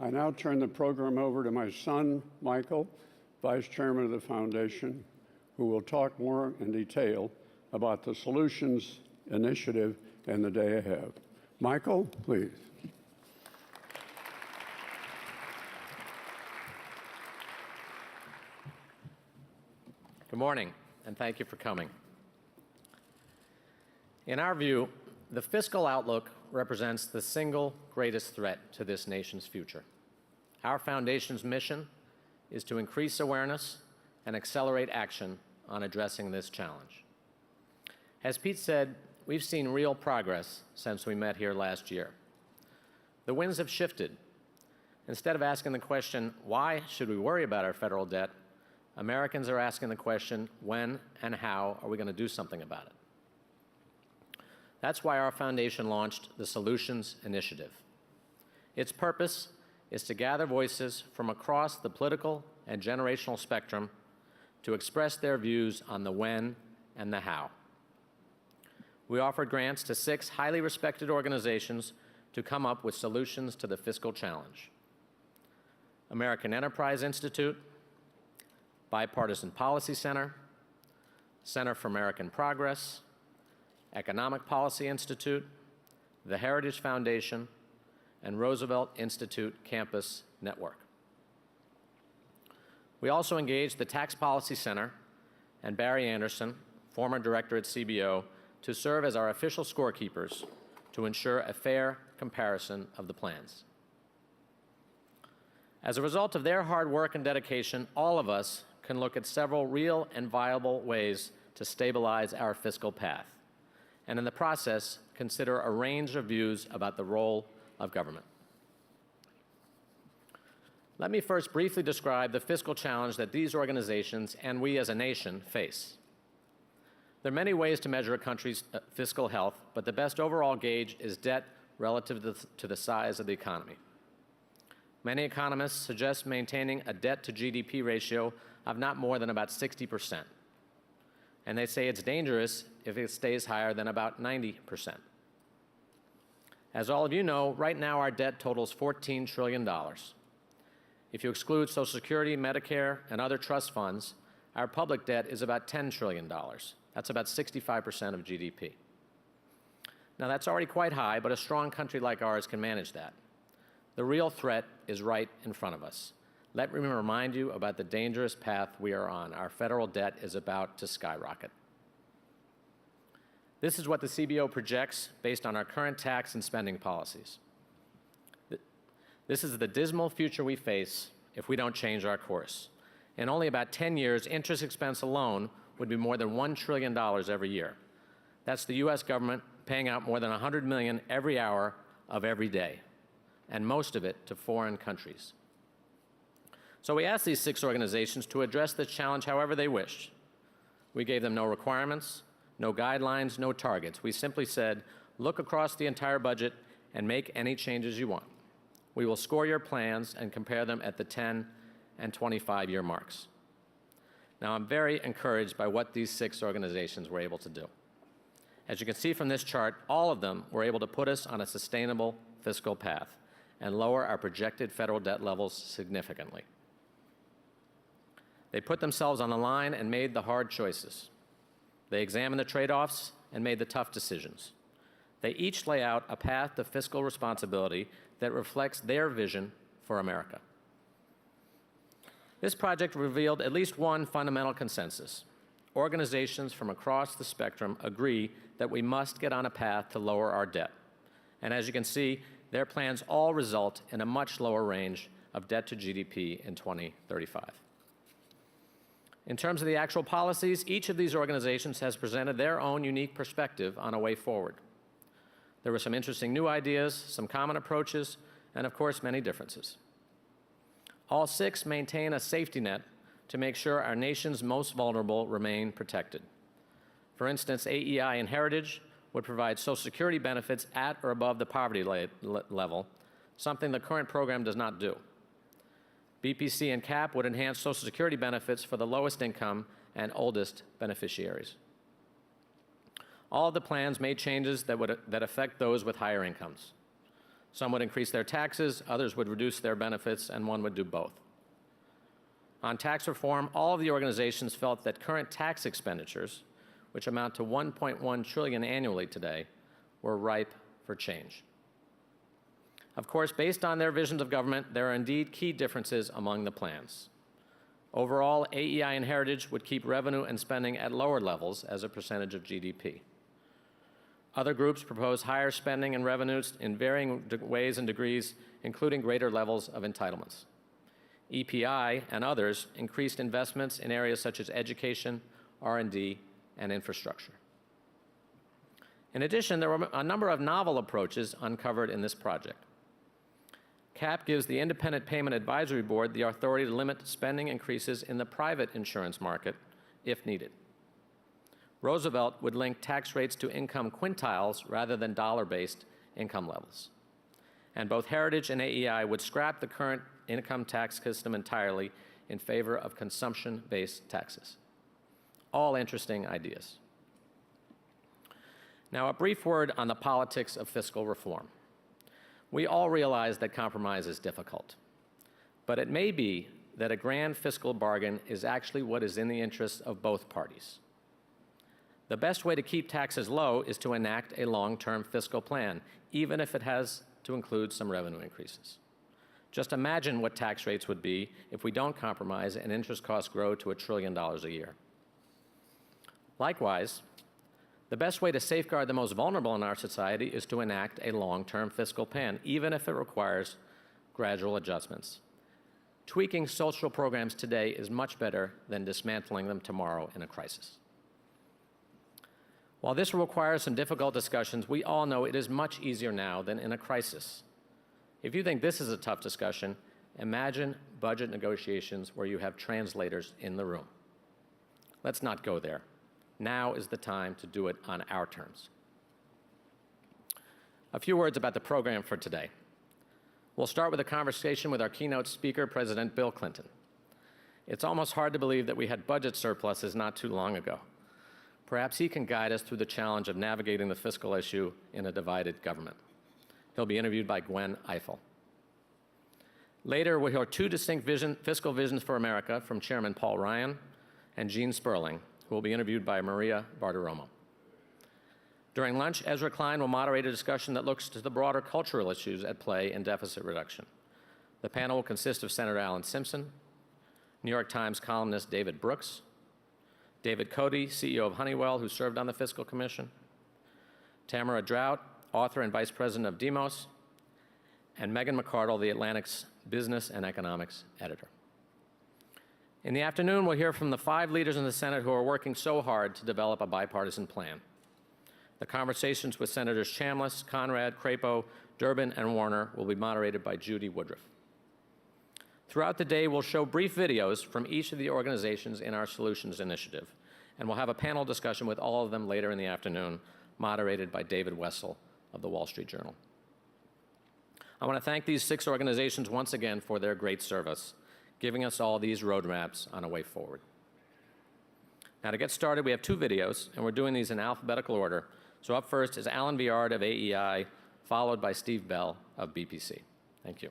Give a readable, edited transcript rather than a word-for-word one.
I now turn the program over to my son, Michael, Vice Chairman of the Foundation, who will talk more in detail about the Solutions Initiative and the day ahead. Michael, please. Good morning, and thank you for coming. In our view, the fiscal outlook represents the single greatest threat to this nation's future. Our foundation's mission is to increase awareness and accelerate action on addressing this challenge. As Pete said, we've seen real progress since we met here last year. The winds have shifted. Instead of asking the question, why should we worry about our federal debt, Americans are asking the question, when and how are we going to do something about it? That's why our foundation launched the Solutions Initiative. Its purpose is to gather voices from across the political and generational spectrum to express their views on the when and the how. We offered grants to 6 highly respected organizations to come up with solutions to the fiscal challenge: American Enterprise Institute, Bipartisan Policy Center, Center for American Progress, Economic Policy Institute, the Heritage Foundation, and Roosevelt Institute Campus Network. We also engaged the Tax Policy Center and Barry Anderson, former director at CBO, to serve as our official scorekeepers to ensure a fair comparison of the plans. As a result of their hard work and dedication, all of us can look at several real and viable ways to stabilize our fiscal path, and in the process, consider a range of views about the role of government. Let me first briefly describe the fiscal challenge that these organizations and we as a nation face. There are many ways to measure a country's fiscal health, but the best overall gauge is debt relative to the size of the economy. Many economists suggest maintaining a debt to GDP ratio of not more than about 60%. And they say it's dangerous if it stays higher than about 90%. As all of you know, right now our debt totals $14 trillion. If you exclude Social Security, Medicare, and other trust funds, our public debt is about $10 trillion. That's about 65% of GDP. Now that's already quite high, but a strong country like ours can manage that. The real threat is right in front of us. Let me remind you about the dangerous path we are on. Our federal debt is about to skyrocket. This is what the CBO projects based on our current tax and spending policies. This is the dismal future we face if we don't change our course. In only about 10 years, interest expense alone would be more than $1 trillion every year. That's the US government paying out more than $100 million every hour of every day, and most of it to foreign countries. So we asked these 6 organizations to address this challenge however they wished. We gave them no requirements, no guidelines, no targets. We simply said, look across the entire budget and make any changes you want. We will score your plans and compare them at the 10 and 25-year marks. Now, I'm very encouraged by what these 6 organizations were able to do. As you can see from this chart, all of them were able to put us on a sustainable fiscal path and lower our projected federal debt levels significantly. They put themselves on the line and made the hard choices. They examined the trade-offs and made the tough decisions. They each lay out a path to fiscal responsibility that reflects their vision for America. This project revealed at least one fundamental consensus. Organizations from across the spectrum agree that we must get on a path to lower our debt. And as you can see, their plans all result in a much lower range of debt to GDP in 2035. In terms of the actual policies, each of these organizations has presented their own unique perspective on a way forward. There were some interesting new ideas, some common approaches, and of course, many differences. All 6 maintain a safety net to make sure our nation's most vulnerable remain protected. For instance, AEI and Heritage would provide Social Security benefits at or above the poverty level, something the current program does not do. BPC and CAP would enhance Social Security benefits for the lowest income and oldest beneficiaries. All of the plans made changes that affect those with higher incomes. Some would increase their taxes, others would reduce their benefits, and one would do both. On tax reform, all of the organizations felt that current tax expenditures, which amount to $1.1 trillion annually today, were ripe for change. Of course, based on their visions of government, there are indeed key differences among the plans. Overall, AEI and Heritage would keep revenue and spending at lower levels as a percentage of GDP. Other groups propose higher spending and revenues in varying ways and degrees, including greater levels of entitlements. EPI and others increased investments in areas such as education, R&D, and infrastructure. In addition, there were a number of novel approaches uncovered in this project. CAP gives the Independent Payment Advisory Board the authority to limit spending increases in the private insurance market if needed. Roosevelt would link tax rates to income quintiles rather than dollar-based income levels. And both Heritage and AEI would scrap the current income tax system entirely in favor of consumption-based taxes. All interesting ideas. Now, a brief word on the politics of fiscal reform. We all realize that compromise is difficult, but it may be that a grand fiscal bargain is actually what is in the interests of both parties. The best way to keep taxes low is to enact a long-term fiscal plan, even if it has to include some revenue increases. Just imagine what tax rates would be if we don't compromise and interest costs grow to $1 trillion a year. Likewise, the best way to safeguard the most vulnerable in our society is to enact a long-term fiscal plan, even if it requires gradual adjustments. Tweaking social programs today is much better than dismantling them tomorrow in a crisis. While this will require some difficult discussions, we all know it is much easier now than in a crisis. If you think this is a tough discussion, imagine budget negotiations where you have translators in the room. Let's not go there. Now is the time to do it on our terms. A few words about the program for today. We'll start with a conversation with our keynote speaker, President Bill Clinton. It's almost hard to believe that we had budget surpluses not too long ago. Perhaps he can guide us through the challenge of navigating the fiscal issue in a divided government. He'll be interviewed by Gwen Ifill. Later, we'll hear two distinct fiscal visions for America from Chairman Paul Ryan and Gene Sperling, who will be interviewed by Maria Bartiromo. During lunch, Ezra Klein will moderate a discussion that looks to the broader cultural issues at play in deficit reduction. The panel will consist of Senator Alan Simpson, New York Times columnist David Brooks, David Cody, CEO of Honeywell, who served on the Fiscal Commission, Tamara Drought, author and vice president of Demos, and Megan McArdle, the Atlantic's business and economics editor. In the afternoon, we'll hear from the 5 leaders in the Senate who are working so hard to develop a bipartisan plan. The conversations with Senators Chambliss, Conrad, Crapo, Durbin, and Warner will be moderated by Judy Woodruff. Throughout the day, we'll show brief videos from each of the organizations in our Solutions Initiative, and we'll have a panel discussion with all of them later in the afternoon, moderated by David Wessel of the Wall Street Journal. I want to thank these 6 organizations once again for their great service, giving us all these roadmaps on a way forward. Now, to get started, we have 2 videos, and we're doing these in alphabetical order. So up first is Alan Viard of AEI, followed by Steve Bell of BPC. Thank you.